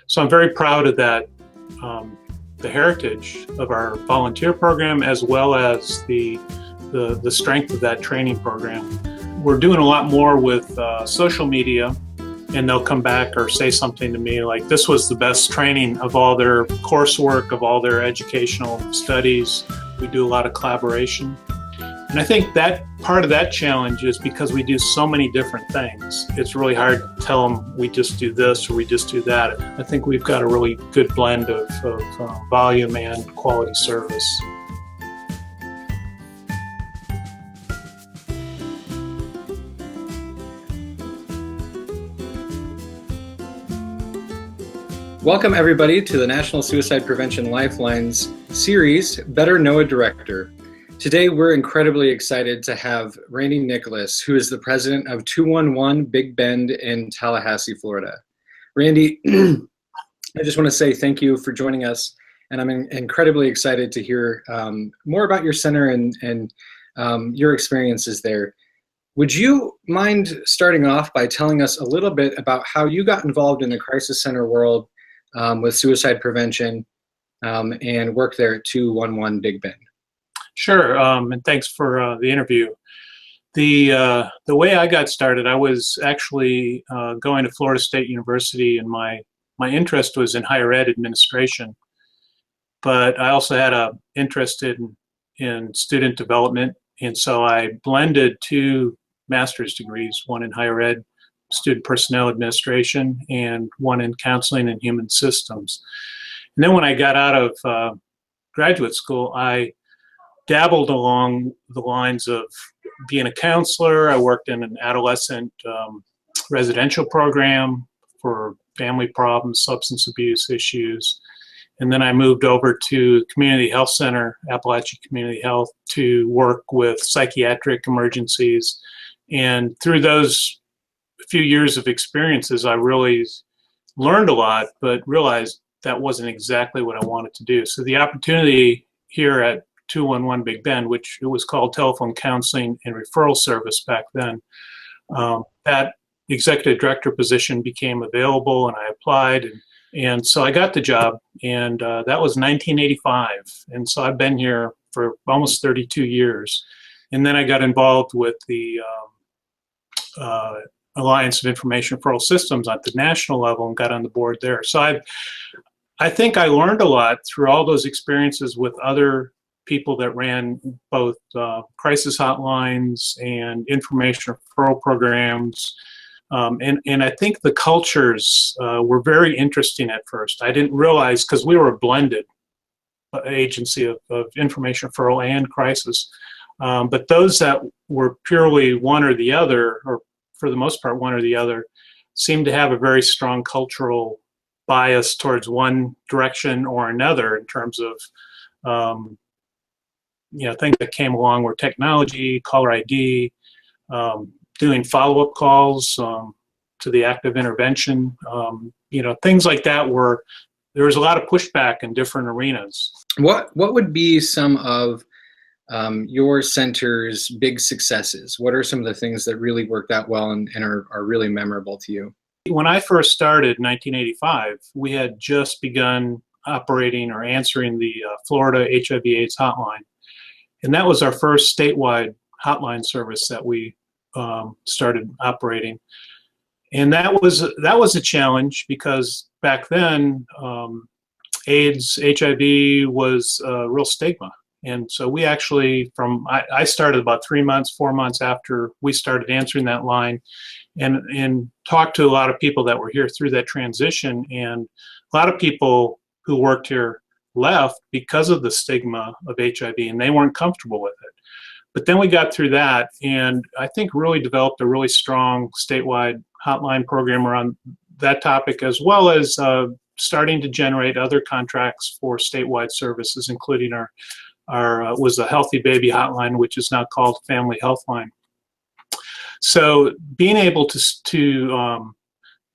So I'm very proud of that, the heritage of our volunteer program, as well as the strength of that training program. We're doing a lot more with social media, and they'll come back or say something to me like, this was the best training of all their coursework, of all their educational studies. We do a lot of collaboration. And I think that part of that challenge is because we do so many different things. It's really hard to tell them we just do this or we just do that. I think we've got a really good blend of volume and quality service. Welcome everybody to the National Suicide Prevention Lifeline's series, Better Know a Director. Today we're incredibly excited to have Randy Nicklaus, who is the president of 211 Big Bend in Tallahassee, Florida. Randy, I just want to say thank you for joining us, and I'm incredibly excited to hear more about your center and your experiences there. Would you mind starting off by telling us a little bit about how you got involved in the crisis center world with suicide prevention and work there at 211 Big Bend? Sure, and thanks for the interview. The way I got started, I was actually going to Florida State University, and my interest was in higher ed administration. But I also had an interest in student development, and so I blended two master's degrees, one in higher ed, student personnel administration, and one in counseling and human systems. And then when I got out of graduate school, I dabbled along the lines of being a counselor. I worked in an adolescent residential program for family problems, substance abuse issues. And then I moved over to Community Health Center, Appalachian Community Health, to work with psychiatric emergencies. And through those few years of experiences, I really learned a lot, but realized that wasn't exactly what I wanted to do. So the opportunity here at 211 Big Bend, which it was called Telephone Counseling and Referral Service back then, that executive director position became available, and I applied, and so I got the job, and that was 1985, and so I've been here for almost 32 years. And then I got involved with the Alliance of Information Referral Systems at the national level and got on the board there. So I think I learned a lot through all those experiences with other people that ran both crisis hotlines and information referral programs. And I think the cultures were very interesting at first. I didn't realize, because we were a blended agency of information referral and crisis, but those that were purely one or the other, or for the most part one or the other, seemed to have a very strong cultural bias towards one direction or another in terms of things that came along were technology, caller ID, doing follow-up calls to the active intervention, things like that. There was a lot of pushback in different arenas. What would be some of your center's big successes? What are some of the things that really worked out well and are really memorable to you? When I first started in 1985, we had just begun operating or answering the Florida HIV/AIDS hotline. And that was our first statewide hotline service that we started operating. And that was a challenge, because back then AIDS, HIV was a real stigma. And so we actually, I started about 4 months after we started answering that line, and talked to a lot of people that were here through that transition. And a lot of people who worked here left because of the stigma of HIV, and they weren't comfortable with it. But then we got through that, and I think really developed a really strong statewide hotline program around that topic, as well as starting to generate other contracts for statewide services, including our was a Healthy Baby Hotline, which is now called Family Healthline. So being able to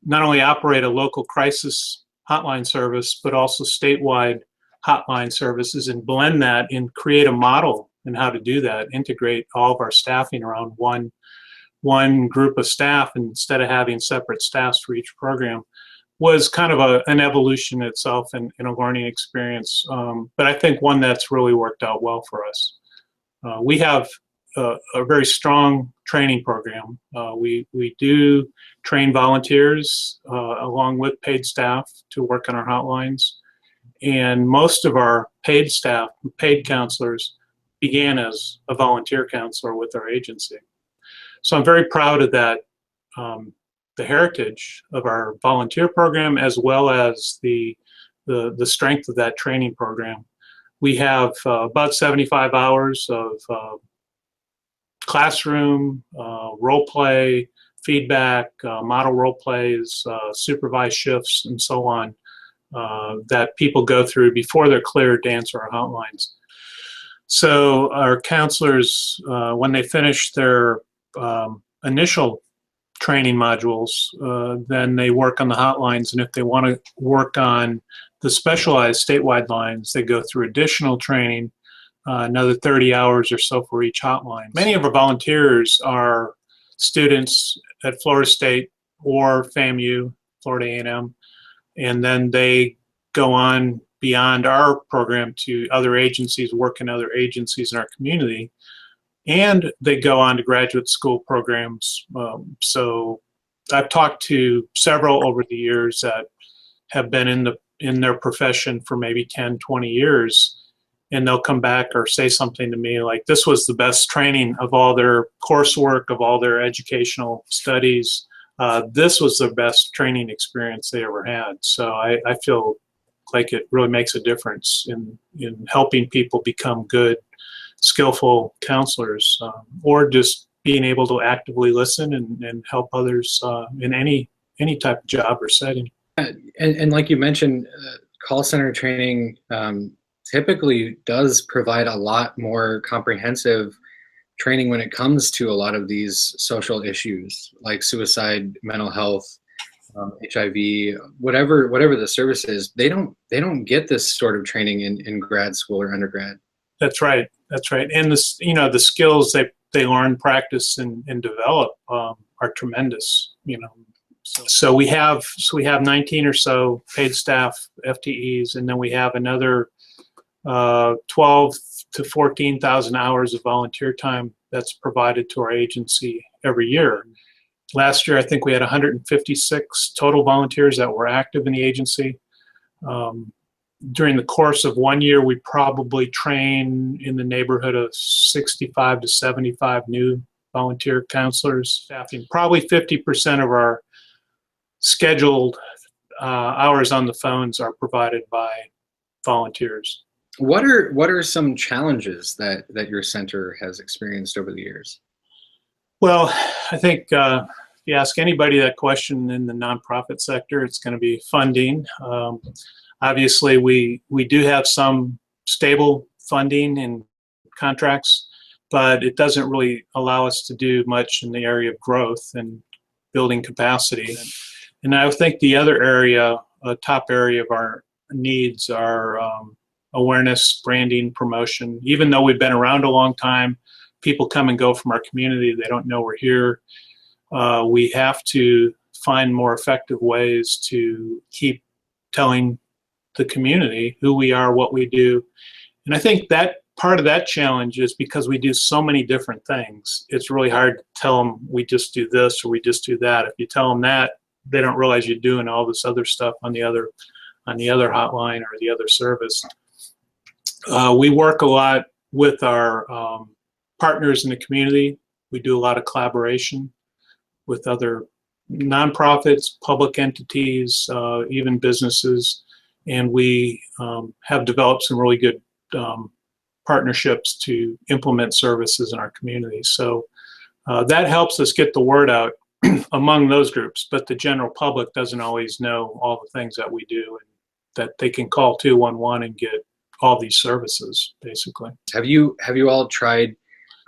not only operate a local crisis hotline service, but also statewide hotline services, and blend that and create a model in how to do that, integrate all of our staffing around one group of staff instead of having separate staffs for each program, was kind of an evolution itself and a learning experience. But I think one that's really worked out well for us. We have a very strong training program. We do train volunteers along with paid staff to work on our hotlines. And most of our paid staff, paid counselors, began as a volunteer counselor with our agency. So I'm very proud of that, the heritage of our volunteer program, as well as the strength of that training program. We have about 75 hours of classroom, role play, feedback, model role plays, supervised shifts, and so on that people go through before they're cleared to answer our hotlines. So our counselors, when they finish their initial training modules, then they work on the hotlines, and if they want to work on the specialized statewide lines, they go through additional training, another 30 hours or so for each hotline. Many of our volunteers are students at Florida State or FAMU, Florida A&M, and then they go on beyond our program to other agencies, work in other agencies in our community, and they go on to graduate school programs. So I've talked to several over the years that have been in their profession for maybe 10, 20 years, and they'll come back or say something to me like, this was the best training of all their coursework, of all their educational studies. This was the best training experience they ever had. So I feel like it really makes a difference in helping people become good, skillful counselors, or just being able to actively listen and help others in any type of job or setting. And like you mentioned, call center training typically does provide a lot more comprehensive training when it comes to a lot of these social issues like suicide, mental health, HIV, whatever the service is. They don't get this sort of training in grad school or undergrad. That's right. And the skills they learn, practice, and develop are tremendous. So we have 19 or so paid staff FTEs, and then we have another 12 to 14,000 hours of volunteer time that's provided to our agency every year. Last year, I think we had 156 total volunteers that were active in the agency. During the course of 1 year, we probably train in the neighborhood of 65 to 75 new volunteer counselors. Staffing probably 50% of our scheduled hours on the phones are provided by volunteers. What are some challenges that your center has experienced over the years? Well, I think if you ask anybody that question in the nonprofit sector, it's going to be funding. Obviously, we do have some stable funding and contracts, but it doesn't really allow us to do much in the area of growth and building capacity. And I think the other area, a top area of our needs are awareness, branding, promotion. Even though we've been around a long time, people come and go from our community. They don't know we're here. We have to find more effective ways to keep telling the community who we are, what we do. And I think that part of that challenge is because we do so many different things. It's really hard to tell them we just do this or we just do that. If you tell them that, they don't realize you're doing all this other stuff on the other hotline or the other service. We work a lot with our partners in the community. We do a lot of collaboration with other nonprofits, public entities, even businesses, and we have developed some really good partnerships to implement services in our community. So that helps us get the word out among those groups, but the general public doesn't always know all the things that we do and that they can call 211 and get all these services, basically. Have you all tried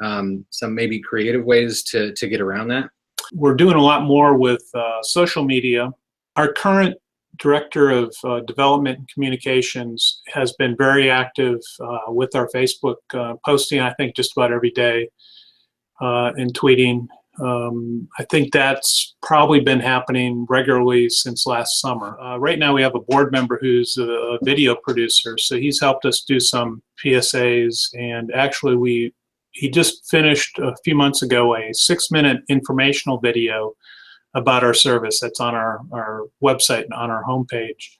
some maybe creative ways to get around that? We're doing a lot more with social media. Our current director of development and communications has been very active with our Facebook posting, I think, just about every day, and tweeting. I think that's probably been happening regularly since last summer. Right now we have a board member who's a video producer, so he's helped us do some PSAs, and actually he just finished a few months ago a 6-minute informational video about our service that's on our website and on our homepage.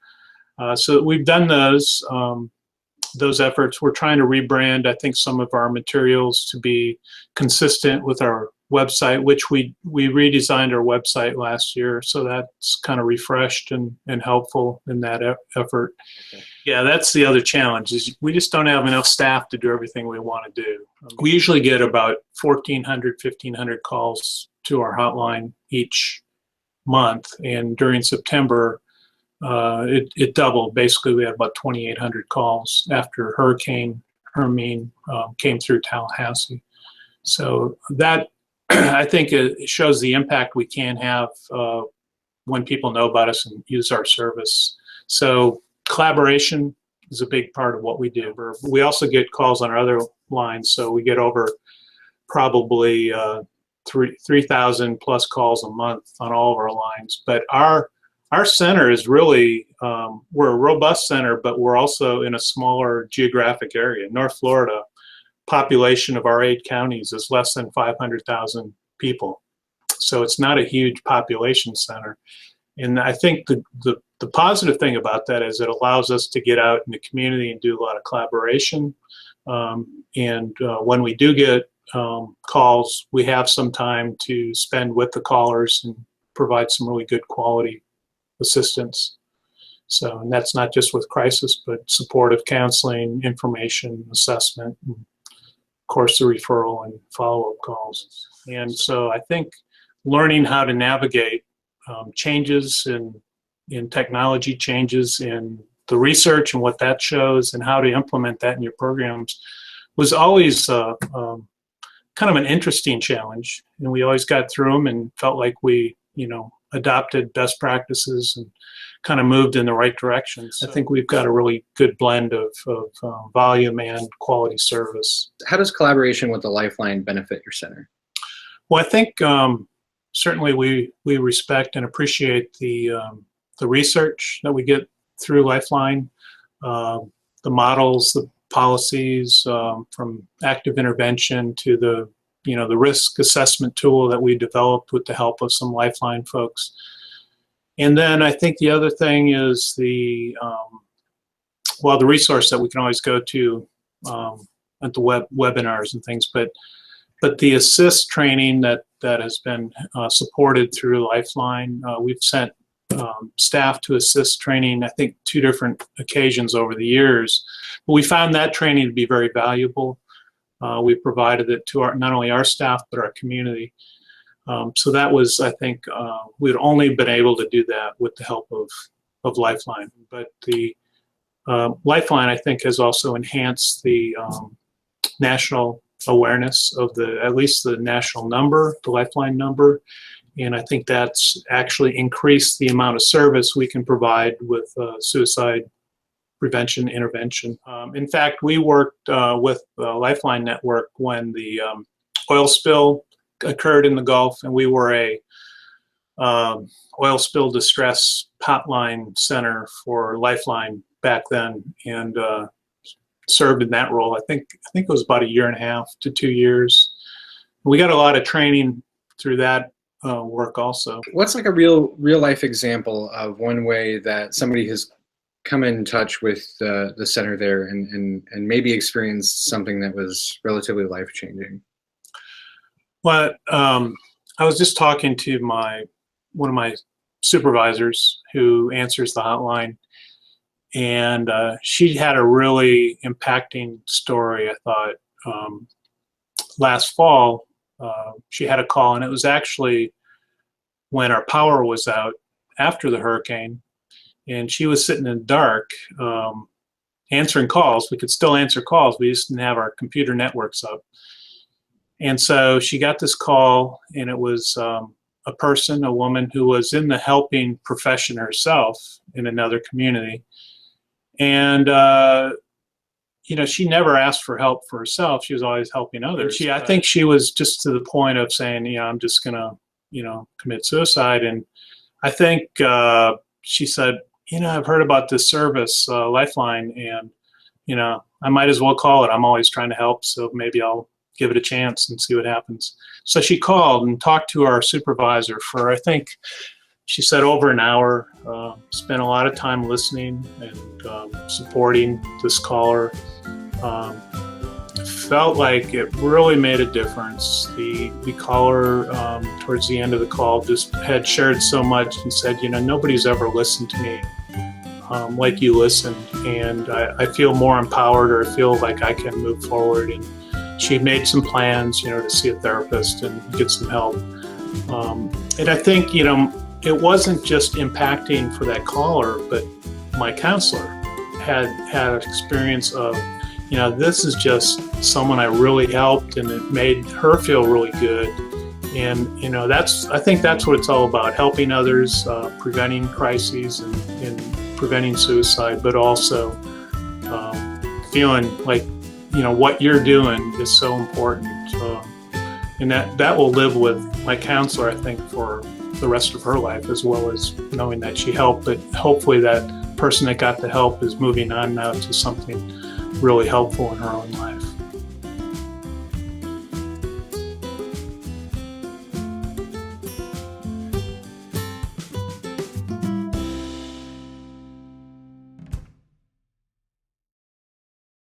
So we've done those efforts. We're trying to rebrand, I think, some of our materials to be consistent with our website, which we redesigned our website last year, so that's kind of refreshed and helpful in that effort. Okay. Yeah, that's the other challenge, is we just don't have enough staff to do everything we want to do. We usually get about 1,400, 1,500 calls to our hotline each month, and during September it doubled. Basically, we had about 2,800 calls after Hurricane Hermine came through Tallahassee. So that, I think, it shows the impact we can have when people know about us and use our service. So collaboration is a big part of what we do. We also get calls on our other lines, so we get over probably 3,000 plus calls a month on all of our lines. But our center is really, we're a robust center, but we're also in a smaller geographic area. North Florida, population of our 8 counties is less than 500,000 people. So it's not a huge population center. And I think the positive thing about that is it allows us to get out in the community and do a lot of collaboration. When we do get calls, we have some time to spend with the callers and provide some really good quality assistance. So, and that's not just with crisis, but supportive counseling, information, assessment, and of course the referral and follow-up calls. And so I think learning how to navigate changes in technology, changes in the research and what that shows, and how to implement that in your programs was always kind of an interesting challenge. And we always got through them and felt like we, adopted best practices and kind of moved in the right direction. So I think we've got a really good blend of volume and quality service. How does collaboration with the Lifeline benefit your center? Well, I think certainly we respect and appreciate the research that we get through Lifeline, the models, the policies, from active intervention to the risk assessment tool that we developed with the help of some Lifeline folks. And then I think the other thing is the resource that we can always go to at the webinars and things, but the assist training that has been supported through Lifeline, we've sent staff to assist training, I think 2 different occasions over the years. But we found that training to be very valuable. We provided it to not only our staff, but our community. So that was, I think, we'd only been able to do that with the help of Lifeline. But the Lifeline, I think, has also enhanced the national awareness of at least the national number, the Lifeline number. And I think that's actually increased the amount of service we can provide with suicide prevention intervention. In fact, we worked with the Lifeline Network when the oil spill occurred in the Gulf, and we were a oil spill distress hotline center for Lifeline back then, and served in that role. I think it was about 1.5 to 2 years. We got a lot of training through that work also. What's like a real life example of one way that somebody has come in touch with the center there and maybe experienced something that was relatively life-changing? Well, I was just talking to one of my supervisors who answers the hotline, and she had a really impacting story, I thought. Last fall, she had a call, and it was actually when our power was out after the hurricane, and she was sitting in the dark answering calls. We could still answer calls. We just didn't have our computer networks up. And so she got this call, and it was a woman who was in the helping profession herself in another community. And she never asked for help for herself. She was always helping others. I think she was just to the point of saying, I'm just going to, commit suicide. And I think she said, I've heard about this service, Lifeline, and, I might as well call it. I'm always trying to help, so maybe I'll give it a chance and see what happens. So she called and talked to our supervisor for, I think, she said over an hour, spent a lot of time listening and supporting this caller. Felt like it really made a difference. The caller, towards the end of the call, just had shared so much and said, nobody's ever listened to me like you listened, and I feel more empowered, or I feel like I can move forward. And she made some plans, to see a therapist and get some help. And I think, it wasn't just impacting for that caller, but my counselor had an experience of, this is just someone I really helped, and it made her feel really good. And, I think that's what it's all about, helping others, preventing crises and preventing suicide, but also feeling like, what you're doing is so important. And that will live with my counselor, I think, for the rest of her life, as well as knowing that she helped. But hopefully that person that got the help is moving on now to something really helpful in her own life.